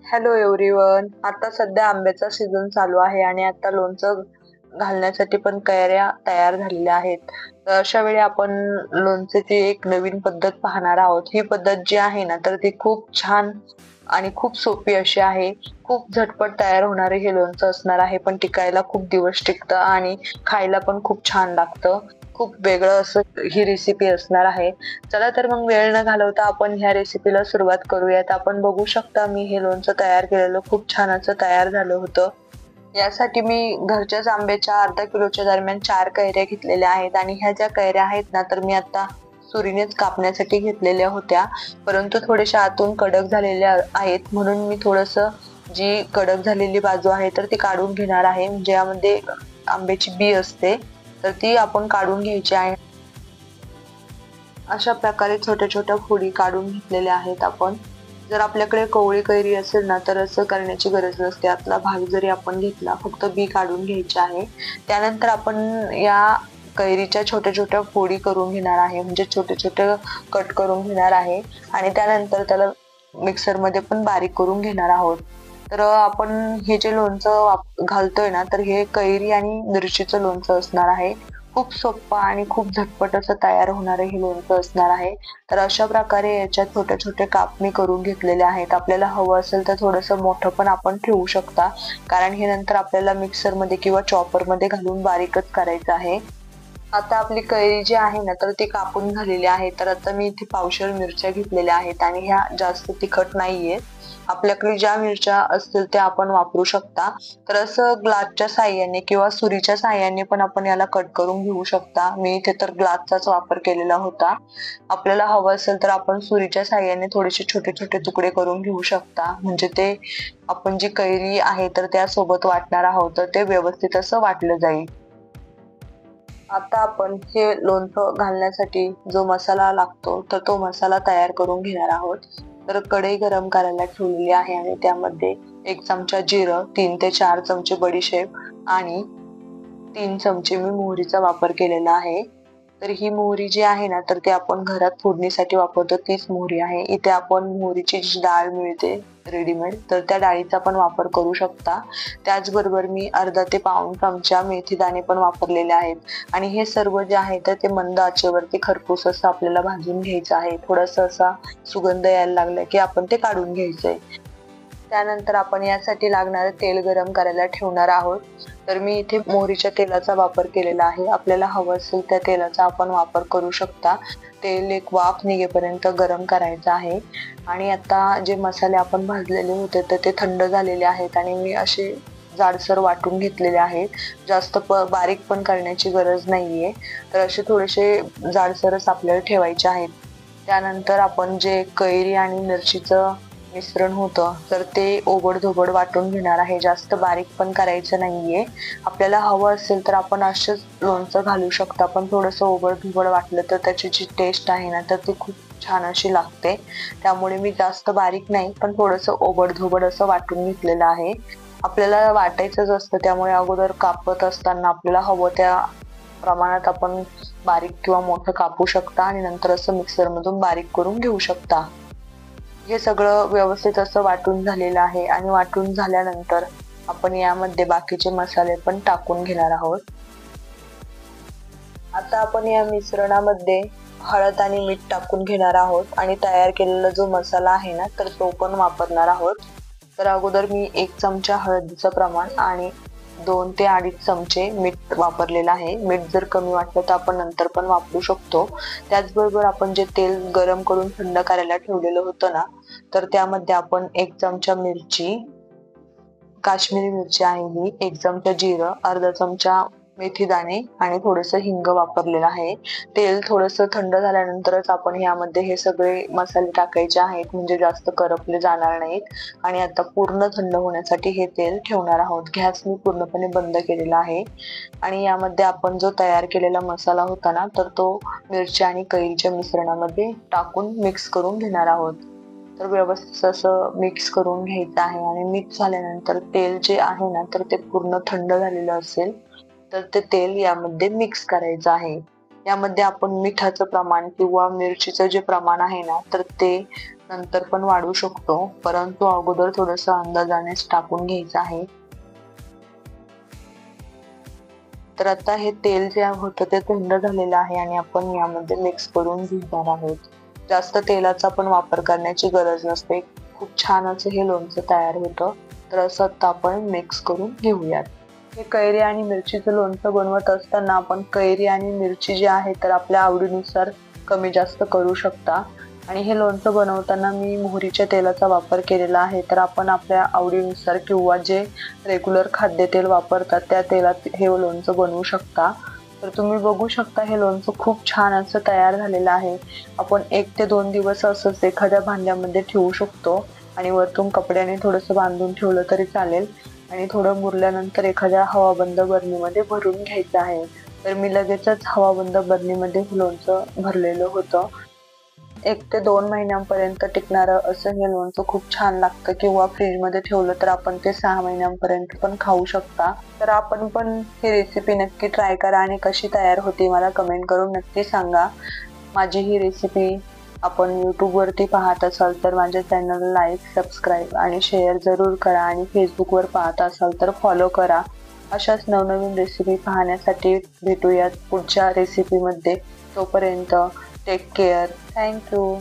Hello everyone. आता सध्या आंब्याचा सीझन चालू आहे आणि आता लोणचं घालण्यासाठी पण कैऱ्या तयार झालेल्या आहेत. तर अशा वेळी आपण लोणच्याची एक नवीन पद्धत पाहणार आहोत. ही पद्धत जी आहे ना तर ती खूप छान आणि खूप सोपी अशी आहे. खूप झटपट तयार होणारे हे लोणचं असणार आहे, पण टिकायला खूप दिवस टिकतं आणि खायला पण खूप छान लागतं. खूप वेगळं असं ही रेसिपी असणार आहे. चला तर मग वेळ न घालवता आपण ह्या रेसिपीला सुरुवात करूयात. आपण बघू शकता मी हे लोणचं तयार केलेलं खूप छान असं तयार झालं होतं. यासाठी मी घरच्याच आंब्याच्या अर्धा किलोच्या दरम्यान 4 कैऱ्या घेतलेल्या आहेत आणि ह्या ज्या कैऱ्या आहेत ना तर मी आता सुरीनेच कापण्यासाठी घेतलेल्या होत्या, परंतु थोड्याशा आतून कडक झालेल्या आहेत म्हणून मी थोडंसं जी कडक झालेली बाजू आहे तर ती काढून घेणार आहे. म्हणजे यामध्ये आंब्याची बी असते तर ती आपण काढून घ्यायची आहे. अशा प्रकारे छोट्या छोट्या फोडी काढून घेतलेल्या आहेत आपण. जर आपल्याकडे कवळी कैरी असेल ना तर असं करण्याची गरज नसते. आतला भाग जरी आपण घेतला, फक्त बी काढून घ्यायची आहे. त्यानंतर आपण या कैरीच्या छोट्या छोट्या फोडी करून घेणार आहे, म्हणजे छोटे छोटे कट करून घेणार आहे आणि त्यानंतर त्याला मिक्सरमध्ये पण बारीक करून घेणार आहोत. तर आपण हे जे लोणचं घालतोय ना तर हे कैरी आणि मिरचीचं लोणचं असणार आहे. खूप सोप्पं आणि खूप झटपट असं तयार होणारं हे लोणचं असणार आहे. तर अशा प्रकारे याच्यात छोटे छोटे काप मी करून घेतलेले आहेत. आपल्याला हवं असेल तर थोडंसं मोठं पण आपण ठेवू शकता, कारण हे नंतर आपल्याला मिक्सरमध्ये किंवा चॉपरमध्ये घालून बारीकच करायचं आहे. आता आपली कैरी जी आहे ना तर ती कापून झालेली आहे. तर आता मी इथे पावशेर मिरच्या घेतलेल्या आहेत आणि ह्या जास्त तिखट नाहीये. आपल्याकडे ज्या मिरच्या असतील त्या आपण वापरू शकता. तर असं ग्लासच्या साह्याने किंवा सुरीच्या साह्याने पण आपण याला कट करून घेऊ शकता. मी इथे तर ग्लासचाच वापर केलेला होता. आपल्याला हवं असेल तर आपण सुरीच्या साह्याने थोडेसे छोटे छोटे तुकडे करून घेऊ शकता, म्हणजे ते आपण जी कैरी आहे तर त्यासोबत वाटणार आहोत तर ते व्यवस्थित असं वाटलं जाईल. आता आपण हे लोणचं घालण्यासाठी जो मसाला लागतो तर तो मसाला तयार करून घेणार आहोत. तर कढई गरम करायला ठेवलेली आहे आणि त्यामध्ये 1 चमचा जिरं, 3 ते 4 चमचे बडीशेप आणि 3 चमचे मी मोहरीचा वापर केलेला आहे. तर ही मोहरी जी आहे ना तर ती आपण घरात फोडणीसाठी वापरतो तीच मोहरी आहे. इथे आपण मोहरीची जी डाळ मिळते रेडीमेड तर त्या डाळीचा पण वापर करू शकता. त्याचबरोबर मी अर्धा ते पाऊण चमचा मेथी दाणे पण वापरलेले आहेत आणि हे सर्व जे आहे तर ते मंद आचेवरती खरपूस असं आपल्याला भाजून घ्यायचं आहे. थोडंसं असा सुगंध यायला लागला की आपण ते काढून घ्यायचंय. त्यानंतर आपण यासाठी लागणारं तेल गरम करायला ठेवणार आहोत. तर मी इथे मोहरीच्या तेलाचा वापर केलेला आहे. आपल्याला हवं असेल त्या तेलाचा आपण वापर करू शकता. तेल एक वाफ निघेपर्यंत गरम करायचं आहे आणि आता जे मसाले आपण भाजलेले होते तर ते थंड झालेले आहेत आणि मी असे जाडसर वाटून घेतलेले आहेत. जास्त बारीक पण करण्याची गरज नाहीये. तर असे थोडेसे जाडसरच आपल्याला ठेवायचे आहेत. त्यानंतर आपण जे कैरी आणि मिरचीचं मिश्रण होतं तर ते ओबडधोबड वाटून घेणार आहे. जास्त बारीक पण करायचं नाहीये. आपल्याला हवं असेल तर आपण असंच लोणचं घालू शकता, पण थोडंसं ओबडधोबड वाटलं तर त्याची जी टेस्ट आहे ना तर ती खूप छान अशी लागते. त्यामुळे मी जास्त बारीक नाही पण थोडंसं ओबडधोबड असं वाटून घेतलेलं आहे. आपल्याला वाटायचंच असतं, त्यामुळे अगोदर कापत असताना आपल्याला हवं त्या प्रमाणात आपण बारीक किंवा मोठं कापू शकता आणि नंतर असं मिक्सरमधून बारीक करून घेऊ शकता. हे सगळं व्यवस्थित असं वाटून झालेलं आहे आणि वाटून झाल्यानंतर आपण यामध्ये बाकीचे मसाले पण टाकून घेणार आहोत. आता आपण या मिश्रणामध्ये हळद आणि मीठ टाकून घेणार आहोत आणि तयार केलेला जो मसाला आहे ना तर तो पण वापरणार आहोत. तर अगोदर मी 1 चमचा हळदीचं प्रमाण आणि 2 ते 2.5 चमचे मीठ वापरलेलं आहे. मीठ जर कमी वाटलं तर आपण नंतर पण वापरू शकतो. त्याचबरोबर आपण जे तेल गरम करून थंड करायला ठेवलेलं होतं ना तर त्यामध्ये आपण 1 चमचा मिरची, काश्मीरी मिरची आहे ही, 1 चमचा जिरं, अर्धा चमचा मेथी दाणे आणि थोडंसं हिंग वापरलेलं आहे. तेल थोडंसं थंड झाल्यानंतरच आपण यामध्ये हे सगळे मसाले टाकायचे आहेत, म्हणजे जास्त करपले जाणार नाहीत. आणि आता पूर्ण थंड होण्यासाठी हे तेल ठेवणार आहोत. गॅस मी पूर्णपणे बंद केलेला आहे आणि यामध्ये आपण जो तयार केलेला मसाला होता ना तर तो मिरची आणि कैरीच्या मिश्रणामध्ये टाकून मिक्स करून घेणार आहोत. तर व्यवस्थित असं मिक्स करून घ्यायचं आहे आणि मिक्स झाल्यानंतर तेल जे आहे ना तर ते पूर्ण थंड झालेलं असेल तर ते तेल यामध्ये मिक्स करायचं आहे. यामध्ये आपण मिठाचं प्रमाण किंवा मिरचीचं जे प्रमाण आहे ना तर ते नंतर पण वाढवू शकतो, परंतु अगोदर थोडंसं अंदाजानेच टाकून घ्यायचं आहे. तर आता हे तेल जे होतं ते थंड झालेलं आहे आणि आपण यामध्ये मिक्स करून घेणार आहोत. जास्त तेलाचा पण वापर करण्याची गरज नसते. खूप छान असं हे लोणचं तयार होतं. तर असं आता आपण मिक्स करून घेऊयात. हे कैरी आणि मिरचीचं लोणचं बनवत असताना आपण कैरी आणि मिरची जी आहे तर आपल्या आवडीनुसार कमी जास्त करू शकता. आणि हे लोणचं बनवताना मी मोहरीच्या तेलाचा वापर केलेला आहे. तर आपण आपल्या आवडीनुसार किंवा जे रेग्युलर खाद्यतेल वापरतात त्या तेलात हे लोणचं बनवू शकता. तर तुम्ही बघू शकता हे लोणचं खूप छान असं तयार झालेलं आहे. आपण 1 ते 2 दिवस असंच एखाद्या भांड्यामध्ये ठेवू शकतो आणि वरतून कपड्याने थोडंसं बांधून ठेवलं तरी चालेल आणि थोडं मुरल्यानंतर एखाद्या हवाबंद बरणीमध्ये भरून घ्यायचं आहे. तर मी लगेचच हवाबंद बरणीमध्ये लोणचं भरलेलं होतं. 1 ते 2 महिन्यांपर्यंत टिकणारं असं हे लोणचं खूप छान लागतं किंवा फ्रीजमध्ये ठेवलं तर आपण ते 6 महिन्यांपर्यंत पण खाऊ शकता. तर आपण पण ही रेसिपी नक्की ट्राय करा आणि कशी तयार होते मला कमेंट करून नक्की सांगा. माझी ही रेसिपी आपण YouTubeवरती पाहत असाल तर माझ्या चॅनलला लाईक, सबस्क्राईब आणि शेअर जरूर करा आणि फेसबुकवर पाहत असाल तर फॉलो करा. अशाच नवनवीन रेसिपी पाहण्यासाठी भेटूयात पुढच्या रेसिपीमध्ये. तोपर्यंत टेक केअर. Thank you.